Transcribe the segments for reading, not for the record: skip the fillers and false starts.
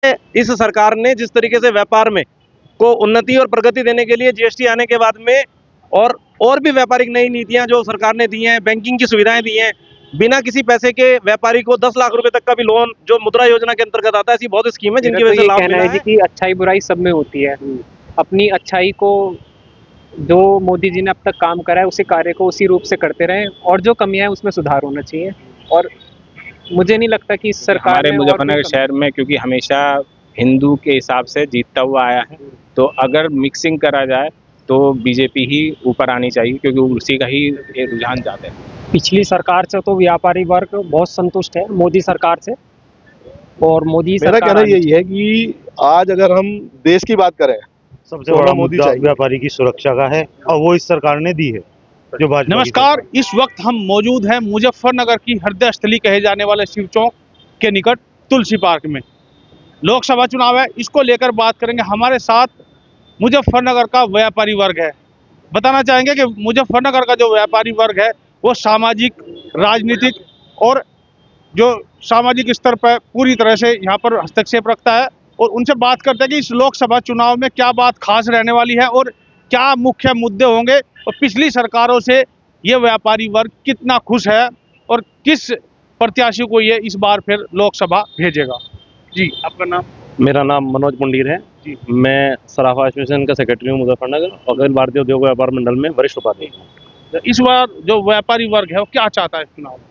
इस सरकार ने जिस तरीके से व्यापार में को उन्नति और प्रगति देने के लिए जीएसटी आने के बाद में और भी व्यापारिक नई नीतियां जो सरकार ने दी हैं, बैंकिंग की सुविधाएं दी हैं, बिना किसी पैसे के व्यापारी को 10 लाख रुपए तक का भी लोन जो मुद्रा योजना के अंतर्गत आता है, ऐसी बहुत स्कीम है जिनकी वजह से लाभ मिला है। कि अच्छाई बुराई सब में होती है। अपनी अच्छाई को जो मोदी जी ने अब तक काम करा है उसी कार्य को उसी रूप से करते रहें और जो कमियां हैं उसमें सुधार होना चाहिए। और मुझे नहीं लगता कि इस सरकार हमारे में मुजफ्फरनगर शहर में क्योंकि हमेशा हिंदू के हिसाब से जीतता हुआ आया है, तो अगर मिक्सिंग करा जाए तो बीजेपी ही ऊपर आनी चाहिए क्योंकि उसी का ही रुझान ज़्यादा है। पिछली सरकार से तो व्यापारी वर्ग बहुत संतुष्ट है मोदी सरकार से। और मोदी मेरा कहना यही है कि आज अगर हम देश की बात करें, सबसे बड़ा मुद्दा व्यापारी की सुरक्षा का है और वो इस सरकार ने दी है जो भाजपा। नमस्कार, इस वक्त हम मौजूद हैं मुजफ्फरनगर की हृदय स्थली कहे जाने वाले शिव चौक के निकट तुलसी पार्क में। लोकसभा चुनाव है, इसको लेकर बात करेंगे। हमारे साथ मुजफ्फरनगर का व्यापारी वर्ग है। बताना चाहेंगे कि मुजफ्फरनगर का जो व्यापारी वर्ग है वो सामाजिक, राजनीतिक और जो सामाजिक स्तर पर पूरी तरह से यहाँ पर हस्तक्षेप रखता है। और उनसे बात करते हैं कि इस लोकसभा चुनाव में क्या बात खास रहने वाली है और क्या मुख्य मुद्दे होंगे और पिछली सरकारों से ये व्यापारी वर्ग कितना खुश है और किस प्रत्याशी को ये इस बार फिर लोकसभा भेजेगा। जी, आपका नाम? मेरा नाम मनोज पुंडीर है जी। मैं सराफा एसोसिएशन का सेक्रेटरी हूँ मुजफ्फरनगर और अखिल भारतीय उद्योग व्यापार मंडल में वरिष्ठ उपाध्यक्ष हूँ। इस बार जो व्यापारी वर्ग है वो क्या चाहता है इस चुनाव में?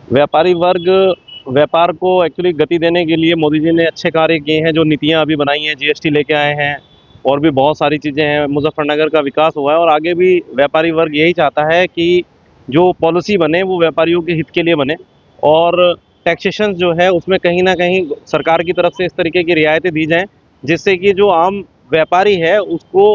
व्यापारी वर्ग व्यापार को एक्चुअली गति देने के लिए मोदी जी ने अच्छे कार्य किए हैं। जो नीतियां अभी बनाई हैं, जीएसटी लेके आए हैं और भी बहुत सारी चीज़ें हैं। मुजफ्फरनगर का विकास हुआ है और आगे भी व्यापारी वर्ग यही चाहता है कि जो पॉलिसी बने वो व्यापारियों के हित के लिए बने और टैक्सेशन जो है उसमें कहीं ना कहीं सरकार की तरफ से इस तरीके की रियायतें दी जाएँ जिससे कि जो आम व्यापारी है उसको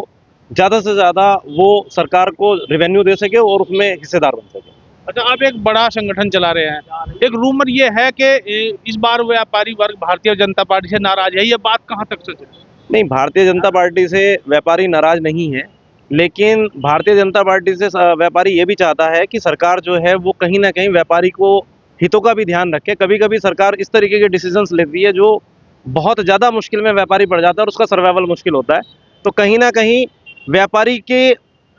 ज़्यादा से ज़्यादा वो सरकार को रेवेन्यू दे सके और उसमें हिस्सेदार बन सके। अच्छा, आप एक बड़ा संगठन चला रहे हैं। एक रूमर ये है कि इस बार व्यापारी वर्ग भारतीय जनता पार्टी से नाराज है, ये बात कहाँ तक सच है? नहीं, भारतीय जनता पार्टी से व्यापारी नाराज नहीं है, लेकिन भारतीय जनता पार्टी से व्यापारी ये भी चाहता है कि सरकार जो है वो कहीं ना कहीं व्यापारी को हितों का भी ध्यान रखे। कभी कभी सरकार इस तरीके के डिसीजंस लेती है जो बहुत ज़्यादा मुश्किल में व्यापारी पड़ जाता है और उसका सर्वाइवल मुश्किल होता है। तो कहीं ना कहीं व्यापारी के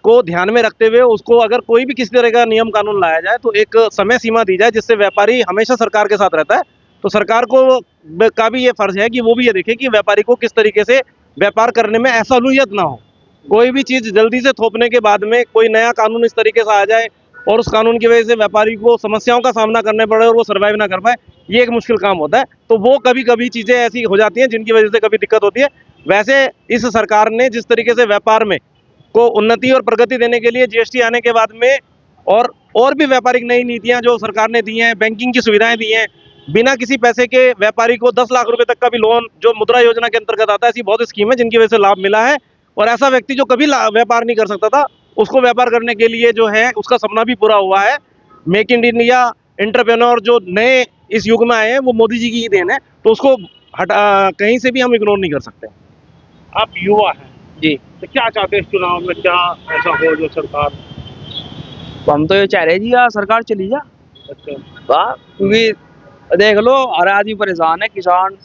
को ध्यान में रखते हुए उसको अगर कोई भी किसी तरह का नियम कानून लाया जाए तो एक समय सीमा दी जाए जिससे व्यापारी हमेशा सरकार के साथ रहता है। तो सरकार को का भी ये फर्ज है कि वो भी ये देखे कि व्यापारी को किस तरीके से व्यापार करने में असहूलियत ना हो। कोई भी चीज़ जल्दी से थोपने के बाद में कोई नया कानून इस तरीके से आ जाए और उस कानून की वजह से व्यापारी को समस्याओं का सामना करने पड़े और वो सर्वाइव ना कर पाए, ये एक मुश्किल काम होता है। तो वो कभी कभी चीज़ें ऐसी हो जाती हैं जिनकी वजह से कभी दिक्कत होती है। वैसे इस सरकार ने जिस तरीके से व्यापार में को उन्नति और प्रगति देने के लिए जीएसटी आने के बाद में और भी व्यापारिक नई नीतियां जो सरकार ने दी हैं, बैंकिंग की सुविधाएं दी हैं, बिना किसी पैसे के व्यापारी को 10 लाख रुपए तक का भी लोन जो मुद्रा योजना के अंतर्गत आता है, ऐसी बहुत स्कीम है जिनकी वजह से लाभ मिला है। और ऐसा व्यक्ति जो कभी व्यापार नहीं कर सकता था उसको व्यापार करने के लिए जो है उसका सपना भी पूरा हुआ है। मेक इन इंडिया एंटरप्रेन्योर जो नए इस युग में आए हैं वो मोदी जी की ही देन है, तो उसको कहीं से भी हम इग्नोर नहीं कर सकते। आप युवा हैं जी, तो क्या चाहते हैं इस चुनाव में, क्या ऐसा हो जो सरकार? तो हम तो ये चाह रहे हैं जी यार सरकार चली जा। अच्छा, क्योंकि देख लो हर आदमी परेशान है, किसान,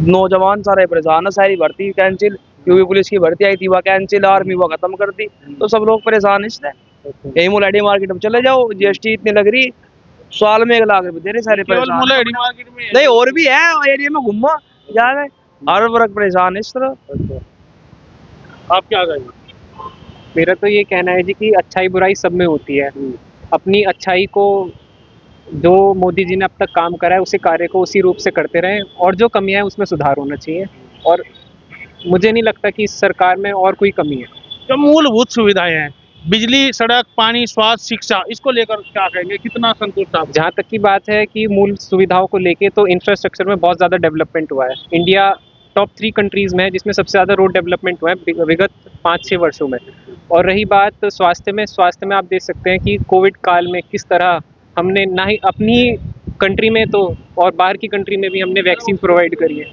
नौजवान सारे परेशान है। सारी भर्ती कैंसिल, क्योंकि पुलिस की भर्ती आई थी वह कैंसिल, आर्मी वो खत्म कर दी, तो सब लोग परेशान है इससे। यही मुलाडी मार्केट में चले जाओ, जीएसटी इतनी लग रही, साल में 1 लाख रुपए दे रहे, सारे परेशान। मुलाडी मार्केट में नहीं और भी है एरिया में, घूमो जाए, हर वर्ग परेशान है इस तरह। आप क्या कहेंगे? मेरा तो ये कहना है जी कि अच्छाई बुराई सब में होती है। अपनी अच्छाई को जो मोदी जी ने अब तक काम करा है उसी कार्य को उसी रूप से करते रहें और जो कमियां हैं उसमें सुधार होना चाहिए। और मुझे नहीं लगता कि इस सरकार में और कोई कमी है। जो मूलभूत सुविधाएं हैं, बिजली, सड़क, पानी, स्वास्थ्य, शिक्षा, इसको लेकर क्या कहेंगे, कितना संतुष्ट आप? जहाँ तक की बात है कि मूल सुविधाओं को लेके तो इंफ्रास्ट्रक्चर में बहुत ज़्यादा डेवलपमेंट हुआ है। इंडिया टॉप 3 कंट्रीज़ में है जिसमें सबसे ज़्यादा रोड डेवलपमेंट हुआ है विगत 5-6 वर्षों में। और रही बात स्वास्थ्य में आप देख सकते हैं कि कोविड काल में किस तरह हमने ना ही अपनी कंट्री में तो और बाहर की कंट्री में भी हमने वैक्सीन प्रोवाइड करी है।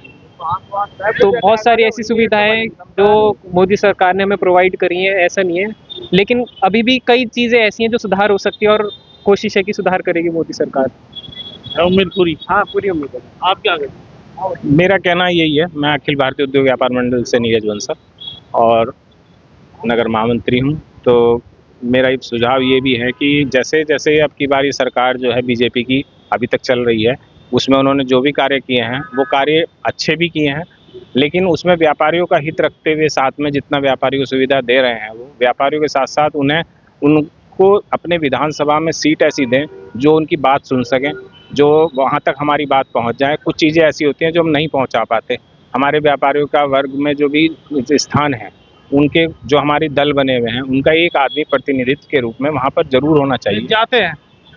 तो बहुत सारी ऐसी सुविधाएं जो मोदी सरकार ने हमें प्रोवाइड करी हैं, ऐसा नहीं है। लेकिन अभी भी कई चीज़ें ऐसी हैं जो सुधार हो सकती है और कोशिश है कि सुधार करेगी मोदी सरकार। उम्मीद पूरी? हाँ, पूरी उम्मीद है। आप क्या कहेंगे? मेरा कहना यही है, मैं अखिल भारतीय उद्योग व्यापार मंडल से नीरज बंसल और नगर महामंत्री हूँ। तो मेरा एक सुझाव ये भी है कि जैसे जैसे अब की बारी सरकार जो है बीजेपी की अभी तक चल रही है, उसमें उन्होंने जो भी कार्य किए हैं वो कार्य अच्छे भी किए हैं, लेकिन उसमें व्यापारियों का हित रखते हुए साथ में जितना व्यापारियों को सुविधा दे रहे हैं, वो व्यापारियों के साथ साथ उनको अपने विधानसभा में सीट ऐसी दें जो उनकी बात सुन सकें, जो वहाँ तक हमारी बात पहुँच जाए। कुछ चीज़ें ऐसी होती हैं जो हम नहीं पहुँचा पाते। हमारे व्यापारियों का वर्ग में जो भी स्थान है, उनके जो हमारे दल बने हुए हैं, उनका एक आदमी प्रतिनिधित्व के रूप में वहाँ पर जरूर होना चाहिए। जाते हैं,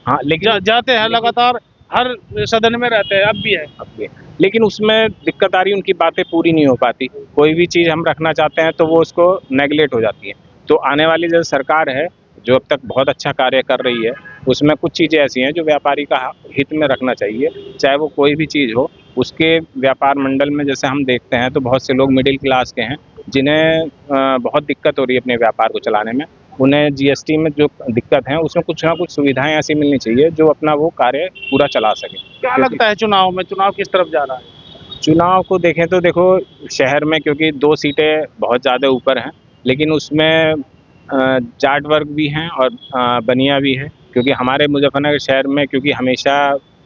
हाँ, लेकिन जाते हैं लगातार, हर सदन में रहते हैं, अब भी है। लेकिन उसमें दिक्कत आ रही है, उनकी बातें पूरी नहीं हो पाती। कोई भी चीज़ हम रखना चाहते हैं तो वो उसको नेगलेक्ट हो जाती है। तो आने वाली जो सरकार है, जो अब तक बहुत अच्छा कार्य कर रही है, उसमें कुछ चीज़ें ऐसी हैं जो व्यापारी का हित में रखना चाहिए, चाहे वो कोई भी चीज़ हो। उसके व्यापार मंडल में जैसे हम देखते हैं तो बहुत से लोग मिडिल क्लास के हैं, जिन्हें बहुत दिक्कत हो रही है अपने व्यापार को चलाने में। उन्हें जीएसटी में जो दिक्कत है, उसमें कुछ ना कुछ सुविधाएं ऐसी मिलनी चाहिए जो अपना वो कार्य पूरा चला सके। क्या लगता है चुनाव में, चुनाव किस तरफ जा रहा है? चुनाव को देखें तो देखो, शहर में क्योंकि 2 सीटें बहुत ज़्यादा ऊपर हैं, लेकिन उसमें जाट वर्ग भी हैं और बनिया भी है, क्योंकि हमारे मुजफ्फरनगर शहर में क्योंकि हमेशा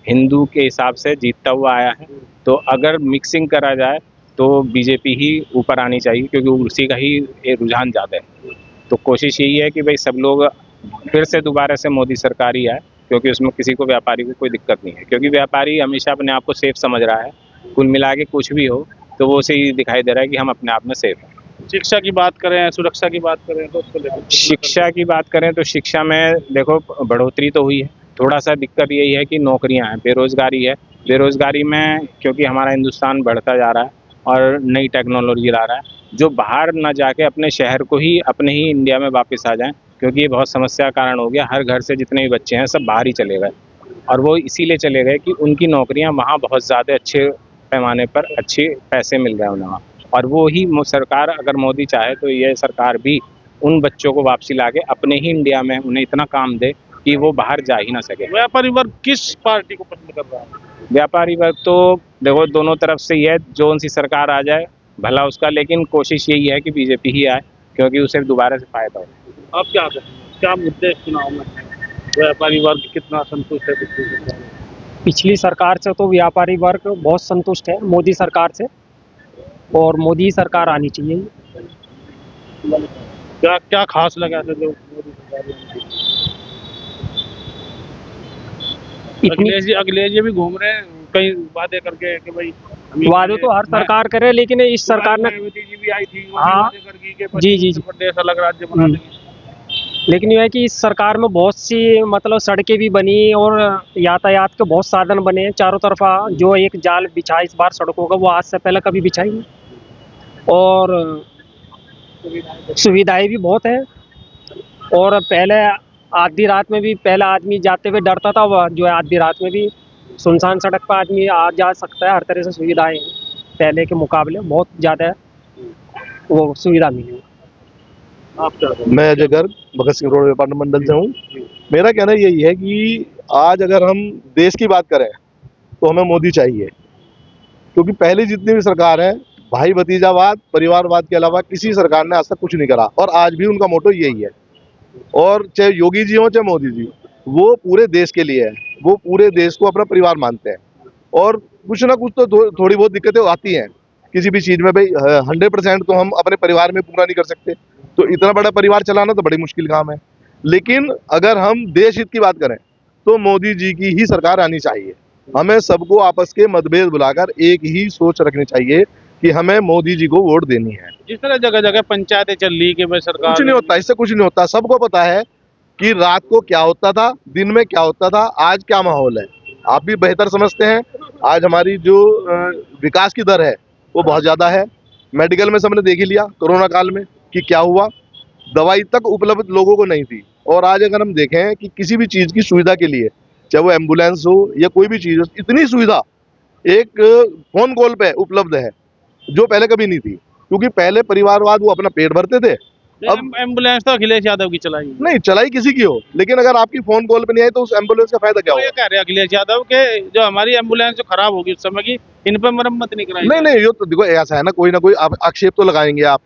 हिंदू के हिसाब से जीतता हुआ आया है, तो अगर मिक्सिंग करा जाए तो बीजेपी ही ऊपर आनी चाहिए, क्योंकि उसी का ही रुझान ज़्यादा है। तो कोशिश यही है कि भाई सब लोग फिर से दोबारा से मोदी सरकार ही आए, क्योंकि उसमें किसी को व्यापारी को कोई दिक्कत नहीं है, क्योंकि व्यापारी हमेशा अपने आप को सेफ समझ रहा है। कुल मिला के कुछ भी हो तो वो उसे ही दिखाई दे रहा है कि हम अपने आप में सेफ हैं। शिक्षा की बात करें, सुरक्षा की बात करें तो उसको लेकर शिक्षा की बात करें तो शिक्षा में देखो बढ़ोतरी तो हुई है, थोड़ा सा दिक्कत यही है कि नौकरियां हैं, बेरोजगारी है। बेरोजगारी में क्योंकि हमारा हिंदुस्तान बढ़ता जा रहा है और नई टेक्नोलॉजी ला रहा है, जो बाहर ना जाके अपने शहर को ही, अपने ही इंडिया में वापस आ जाएं, क्योंकि ये बहुत समस्या का कारण हो गया। हर घर से जितने भी बच्चे हैं सब बाहर ही चले गए, और वो इसीलिए चले गए कि उनकी नौकरियां वहाँ बहुत ज़्यादा अच्छे पैमाने पर अच्छे पैसे मिल रहे हैं उन्हें वहाँ। और वो ही सरकार, अगर मोदी चाहे तो ये सरकार भी उन बच्चों को वापसी लाके अपने ही इंडिया में उन्हें इतना काम दे कि वो बाहर जा ही ना सके। व्यापारी वर्ग किस पार्टी को पसंद कर रहा है? व्यापारी वर्ग तो देखो दोनों तरफ से ही है, जो उनसी सरकार आ जाए भला उसका, लेकिन कोशिश यही है कि बीजेपी ही आए, क्योंकि उसे दोबारा से फायदा हो। आप क्या करें, क्या मुद्दे चुनाव में, व्यापारी वर्ग कितना संतुष्ट है पिछली सरकार से तो व्यापारी वर्ग बहुत संतुष्ट है मोदी सरकार से, और मोदी सरकार आनी चाहिए। क्या क्या खास लगा था जो मोदी सरकार में? अखिलेश जी भी घूम रहे हैं कई वादे करके कि भाई वादे तो हर सरकार करे, लेकिन इस सरकार ने जी भी आई थी, हाँ, जी प्रदेश अलग राज्य बना देंगे। लेकिन यह है कि इस सरकार में बहुत सी मतलब सड़कें भी बनी और यातायात के बहुत साधन बने हैं चारों तरफा। जो एक जाल बिछा इस बार सड़कों का, वो आज से पहले कभी बिछाई नहीं, और सुविधाएं भी बहुत हैं। और पहले आधी रात में भी पहला आदमी जाते हुए डरता था, वह जो है आधी रात में भी सुनसान सड़क पर आदमी आ जा सकता है। हर तरह से सुविधाएं हैं, पहले के मुकाबले बहुत ज़्यादा वो सुविधा मिली है। आप क्या करें? मैं अजय गर्ग भगत सिंह रोड व्यापार मंडल से हूँ। मेरा कहना यही है कि आज अगर हम देश की बात करें तो हमें मोदी चाहिए, क्योंकि पहले जितनी भी सरकार है, भाई भतीजावाद, परिवारवाद के अलावा किसी सरकार ने आज तक कुछ नहीं करा, और आज भी उनका मोटो यही है। और चाहे योगी जी हो चाहे मोदी जी, वो पूरे देश के लिए है, वो पूरे देश को अपना परिवार मानते हैं। और कुछ ना कुछ तो थोड़ी बहुत दिक्कतें आती हैं किसी भी चीज़ में। भाई 100% तो हम अपने परिवार में पूरा नहीं कर सकते, तो इतना बड़ा परिवार चलाना तो बड़ी मुश्किल काम है। लेकिन अगर हम देश हित की बात करें तो मोदी जी की ही सरकार आनी चाहिए। हमें सबको आपस के मतभेद बुलाकर एक ही सोच रखनी चाहिए कि हमें मोदी जी को वोट देनी है। जिस तरह जगह जगह पंचायतें चल रही कि भाई सरकार कुछ नहीं होता, इससे कुछ नहीं होता। सबको पता है कि रात को क्या होता था, दिन में क्या होता था, आज क्या माहौल है। आप भी बेहतर समझते हैं। आज हमारी जो विकास की दर है वो बहुत ज़्यादा है। मेडिकल में सबने देख ही लिया कोरोना काल में कि क्या हुआ, दवाई तक उपलब्ध लोगों को नहीं थी। और आज अगर हम देखें कि किसी भी चीज़ की सुविधा के लिए, चाहे वो एम्बुलेंस हो या कोई भी चीज़ हो, इतनी सुविधा एक फ़ोन कॉल पे उपलब्ध है जो पहले कभी नहीं थी। क्योंकि पहले परिवारवाद वो अपना पेट भरते थे अब एम्बुलेंस तो अखिलेश यादव की चलाई। नहीं चलाई किसी की हो, लेकिन अगर आपकी फोन कॉल पे नहीं आई तो उस एम्बुलेंस का फायदा क्या तो ये होगा? कह रहे हैं अखिलेश यादव के जो हमारी एम्बुलेंस जो खराब होगी उस समय की, इन पे मरम्मत नहीं कराई। नहीं नहीं, ये तो देखो ऐसा है ना, कोई ना कोई आक्षेप तो लगाएंगे आप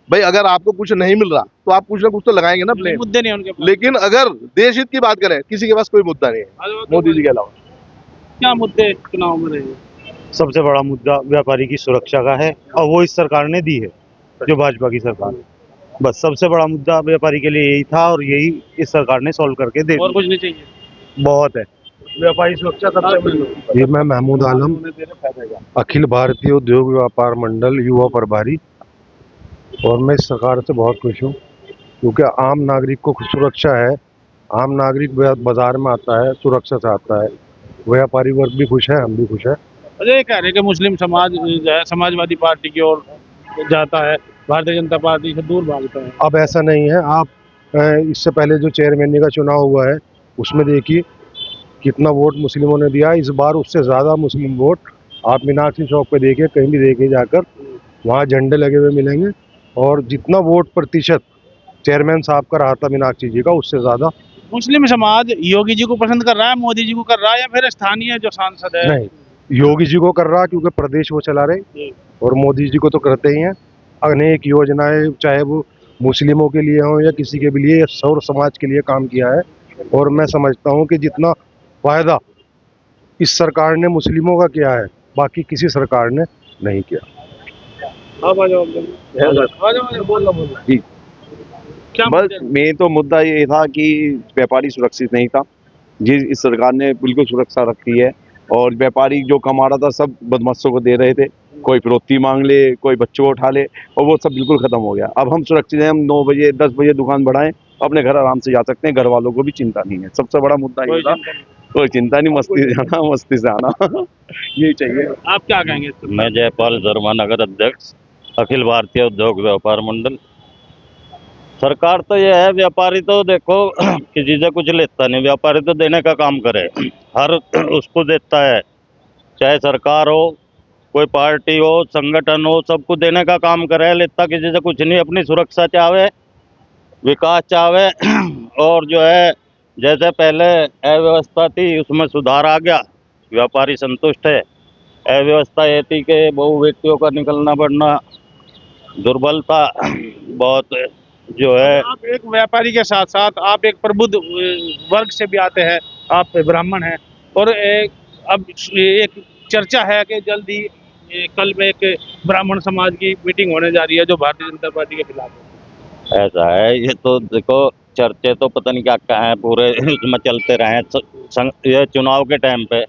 भाई। अगर आपको कुछ नहीं मिल रहा तो आप कुछ ना कुछ तो लगाएंगे ना ब्लेम। मुद्दे नहीं उनके पास। लेकिन अगर देश हित की बात करें, किसी के पास कोई मुद्दा नहीं है मोदी जी के अलावा। क्या मुद्दे चुनाव में रहे? सबसे बड़ा मुद्दा व्यापारी की सुरक्षा का है, और वो इस सरकार ने दी है, जो भाजपा की सरकार है। बस सबसे बड़ा मुद्दा व्यापारी के लिए यही था, और यही इस सरकार ने सॉल्व करके दे और दिया। कुछ नहीं चाहिए। बहुत है, व्यापारी सुरक्षा सबसे बड़ी। ये मैं महमूद आलम, अखिल भारतीय उद्योग व्यापार मंडल युवा प्रभारी, और मैं इस सरकार से बहुत खुश हूँ, क्योंकि आम नागरिक को सुरक्षा है। आम नागरिक बाजार में आता है, सुरक्षा से आता है। व्यापारी वर्ग भी खुश है, हम भी खुश है। अजय कह रहे हैं कि मुस्लिम समाज जो है समाजवादी पार्टी की ओर जाता है, भारतीय जनता पार्टी से दूर भागता है। अब ऐसा नहीं है। आप इससे पहले जो चेयरमैन का चुनाव हुआ है उसमें देखिए कितना वोट मुस्लिमों ने दिया। इस बार उससे ज़्यादा मुस्लिम वोट आप मीनाक्षी चौक पे देखिए, कहीं भी देखिए जाकर, वहाँ झंडे लगे हुए मिलेंगे। और जितना वोट प्रतिशत चेयरमैन साहब का रहा था मीनाक्षी जी का, उससे ज़्यादा। मुस्लिम समाज योगी जी को पसंद कर रहा है, मोदी जी को कर रहा है, या फिर स्थानीय जो सांसद है? नहीं, योगी जी को कर रहा, क्योंकि प्रदेश वो चला रहे, और मोदी जी को तो करते ही हैं। अनेक योजनाएं, चाहे वो मुस्लिमों के लिए हो या किसी के भी लिए, या सौर समाज के लिए काम किया है। और मैं समझता हूं कि जितना फायदा इस सरकार ने मुस्लिमों का किया है, बाकी किसी सरकार ने नहीं किया। जी क्या बस मुद्दे? मेन तो मुद्दा ये था कि व्यापारी सुरक्षित नहीं था, जी इस सरकार ने बिल्कुल सुरक्षा रखी है। और व्यापारी जो कमा रहा था सब बदमाशों को दे रहे थे, कोई फिरौती मांग ले, कोई बच्चों को उठा ले, और वो सब बिल्कुल खत्म हो गया। अब हम सुरक्षित हैं, हम 9 बजे 10 बजे दुकान बढ़ाएं, अपने घर आराम से जा सकते हैं, घर वालों को भी चिंता नहीं है। सबसे बड़ा मुद्दा ये था, कोई चिंता नहीं, मस्ती से जाना, मस्ती से आना यही चाहिए। आप क्या कहेंगे इस पर? मैं जयपाल शर्मा, नगर अध्यक्ष, अखिल भारतीय उद्योग व्यापार मंडल। सरकार तो ये है, व्यापारी तो देखो किसी से कुछ लेता नहीं, व्यापारी तो देने का काम करे, हर उसको देता है, चाहे सरकार हो, कोई पार्टी हो, संगठन हो, सबको देने का काम करे, लेता किसी से कुछ नहीं। अपनी सुरक्षा चाहे, विकास चाहे, और जो है जैसे पहले अव्यवस्था थी उसमें सुधार आ गया, व्यापारी संतुष्ट है। अव्यवस्था ये थी कि बहु व्यक्तियों का निकलना पड़ना, दुर्बलता बहुत जो है। आप एक व्यापारी के साथ साथ आप एक प्रबुद्ध वर्ग से भी आते हैं, आप ब्राह्मण हैं, और अब एक चर्चा है कि जल्दी कल में एक ब्राह्मण समाज की मीटिंग होने जा रही है जो भारतीय जनता पार्टी के खिलाफ है। ऐसा है, ये तो देखो चर्चे तो पता नहीं क्या क्या है, पूरे उसमें चलते रहे ये चुनाव के टाइम पे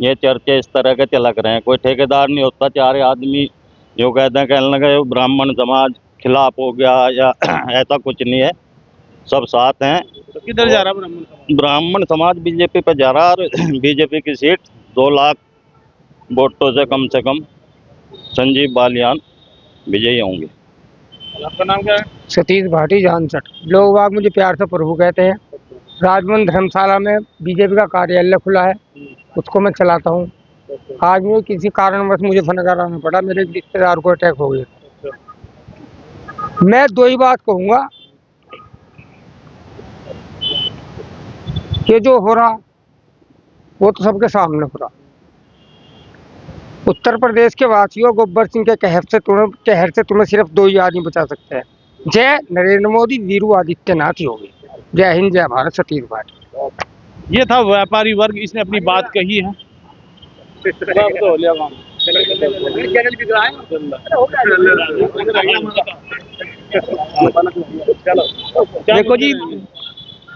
ये चर्चे इस तरह के चलक रहे हैं। कोई ठेकेदार नहीं होता, 4 आदमी जो कहते हैं, कहने लगे ब्राह्मण समाज खिलाफ हो गया या ऐसा कुछ नहीं है, सब साथ हैं। तो किधर जा रहा ब्राह्मण समाज? ब्राह्मण समाज बीजेपी पे जा रहा, और बीजेपी की सीट 2 लाख वोटों से कम संजीव बालियान विजयी होंगे। आपका नाम क्या है? सतीश भाटी जानसठ। लोग बाग मुझे प्यार से प्रभु कहते हैं। राजमंद धर्मशाला में बीजेपी का कार्यालय खुला है, उसको मैं चलाता हूँ। आज मुझे किसी कारणवश मुझे फनगर आना पड़ा, मेरे एक रिश्तेदार को अटैक हो गया। मैं 2 ही बात कहूँगा कि जो हो रहा वो तो सबके सामने हो रहा। उत्तर प्रदेश के वासियों, गब्बर सिंह के कहर से तुम्हें सिर्फ 2 ही आदमी बचा सकते हैं, जय नरेंद्र मोदी, वीरू आदित्यनाथ ही होगी। जय हिंद, जय भारत। सतीश भाटी। ये था व्यापारी वर्ग, इसने अपनी बात कही है। देखो जी,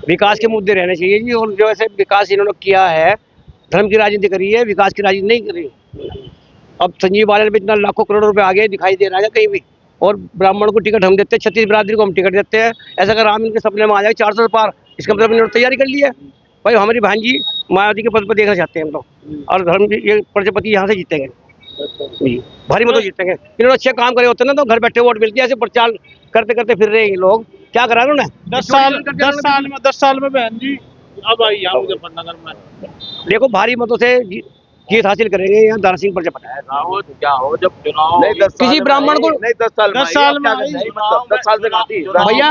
विकास के मुद्दे रहने चाहिए जी, और जो ऐसे विकास इन्होंने किया है, धर्म की राजनीति करी है, विकास की राजनीति नहीं करी। अब संजीव बालियान में इतना लाखों करोड़ रुपए आगे दिखाई दे रहा है कहीं भी, और ब्राह्मण को टिकट हम देते हैं, 36 बिरादरी को हम टिकट देते हैं। ऐसा अगर राम इनके सपने में आ जाए 400 से पार, इसका मतलब इन्होंने तैयारी कर ली है। भाई हमारी बहन जी मायावती के पद पर देखना चाहते हैं हम लोग, और धर्म ये प्रजापति यहाँ से जीतेंगे, भारी मतों जीतेंगे। इन्होंने अच्छे काम करे होते ना तो घर बैठे वोट मिलती है। ऐसे प्रचार करते करते फिर रहे हैं लोग, क्या करा उन्होंने? 10 साल में बहन जी अब आई यहाँ मुजफ्फरनगर में। देखो भारी मतों से जीत हासिल करेंगे। यहाँ दारा सिंह पर्चा पटा है। जब चुनाव किसी ब्राह्मण को नहीं 10 साल 10 साल में 10 साल से खाती भैया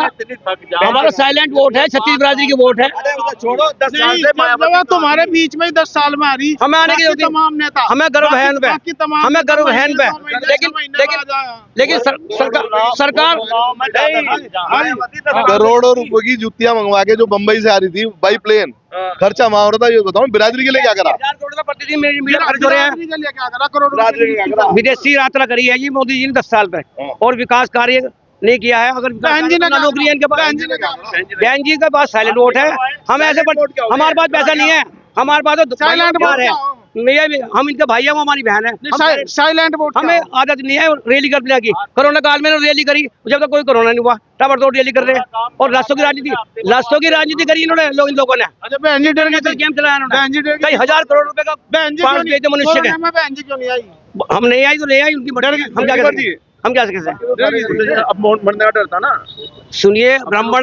हमारा साइलेंट वोट है, छत्तीस बिरादरी की वोट है। छोड़ो 10 साल नहीं, से जब तुम्हारे बीच में ही 10 साल में आ रही हमें आने की बाकी तमाम नेता, हमें गर्व है उन पे, बाकी तमाम हमें गर्व है उन पे। लेकिन सरकार करोड़ों रुपए की जुतियां मंगवा के जो बम्बई से आ रही थी बाई प्लेन, खर्चा वहां हो रहा था। ये बताओ बिरादरी के लिए क्या करा? 1000 करोड़ प्रतिदिन मेरे खर्च हो रहे हैं। विदेशी यात्रा करी है जी मोदी जी ने 10 साल पे, और विकास कार्य नहीं किया है। अगर बहन जी ने नौकरी है इनके पास, बहन जी के पास साइलेंट वोट है। हम ऐसे हमारे पास पैसा नहीं है, हमारे पास तो साइलेंट वोट है। हम इनके भाई है, वो हमारी बहन है। साइलेंट वोट हमें आदत नहीं है रैली करने की। कोरोना काल में रैली करी, जब तक कोई कोरोना नहीं हुआ ताबड़तोड़ रैली कर रहे हैं। और लाशों की राजनीति करी इन्होंने, इन लोगों ने। अच्छा बहन जी डर गए, गेम चलाया बहन जी इन्होंने, कई हजार करोड़ रुपए का बहन जी पास दिए थे मनुष्य के। बहन जी क्यों नहीं आई? हम नहीं आई तो नहीं आई, उनकी डर गए। हम क्या कर सकते हैं? हम क्या कर सकते हैं? अब मरने का डर था ना। सुनिए, ब्राह्मण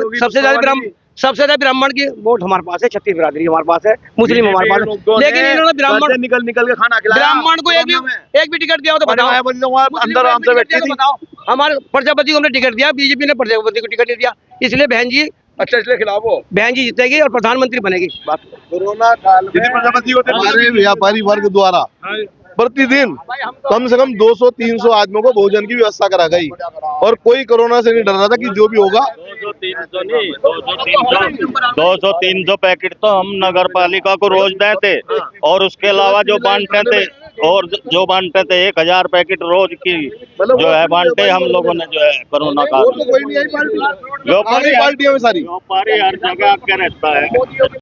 सबसे ज्यादा ब्राह्मण की वोट हमारे पास है, छत्तीस बिरादरी हमारे पास है, मुस्लिम हमारे पास है। लेकिन इन्होंने ब्राह्मण निकल के खाना खिलाया। ब्राह्मण को एक भी टिकट दिया हो तो बताओ। अंदर आराम से बैठी थी। बताओ, हमारे प्रजापति को हमने टिकट दिया, बीजेपी ने प्रजापति को टिकट नहीं दिया। इसलिए बहन जी, अच्छा इसलिए खिलाफ हो। बहन जी जीतेगी और प्रधानमंत्री बनेगी। कोरोना काल में हमारे व्यापारी वर्ग द्वारा प्रतिदिन कम से कम 200-300 आदमियों को भोजन की व्यवस्था करा गई, और कोई कोरोना से नहीं डर रहा था कि जो भी होगा। 200-300 पैकेट तो हम नगर पालिका को रोज देते, और उसके अलावा जो बांटते थे, और जो बांटते थे 1000 पैकेट रोज की जो है बांटे हम लोगों ने, जो है कोरोना काल में। कोई नहीं आई पार्टी, व्यापारी पार्टियां में सारी व्यापारी हर जगह आके रहता है।